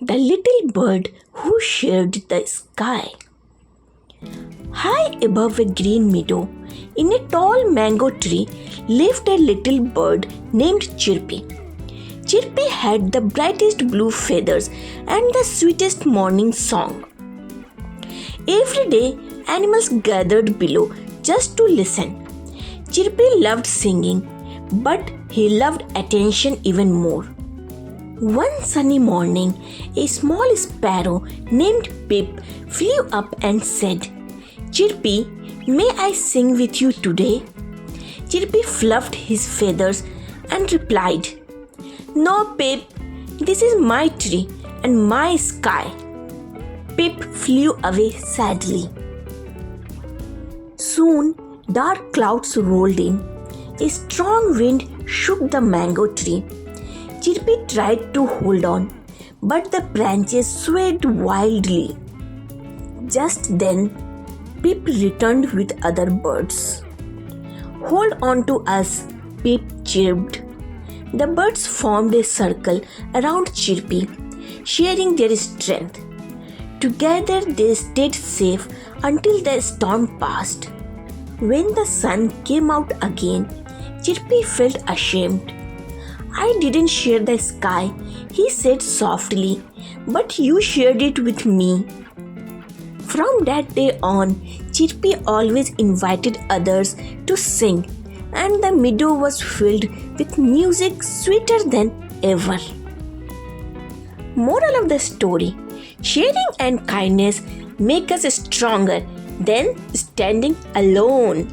The little bird who shared the sky. High above a green meadow, in a tall mango tree, lived a little bird named Chirpy. Chirpy had the brightest blue feathers and the sweetest morning song. Every day, animals gathered below just to listen. Chirpy loved singing, but he loved attention even more. One sunny morning, a small sparrow named Pip flew up and said, "Chirpy, may I sing with you today?" Chirpy fluffed his feathers and replied, "No, Pip, this is my tree and my sky." Pip flew away sadly. Soon, dark clouds rolled in. A strong wind shook the mango tree. Chirpy tried to hold on, but the branches swayed wildly. Just then, Pip returned with other birds. "Hold on to us," Pip chirped. The birds formed a circle around Chirpy, sharing their strength. Together they stayed safe until the storm passed. When the sun came out again, Chirpy felt ashamed. "I didn't share the sky," he said softly, "but you shared it with me." From that day on, Chirpy always invited others to sing, and the meadow was filled with music sweeter than ever. Moral of the story: sharing and kindness make us stronger than standing alone.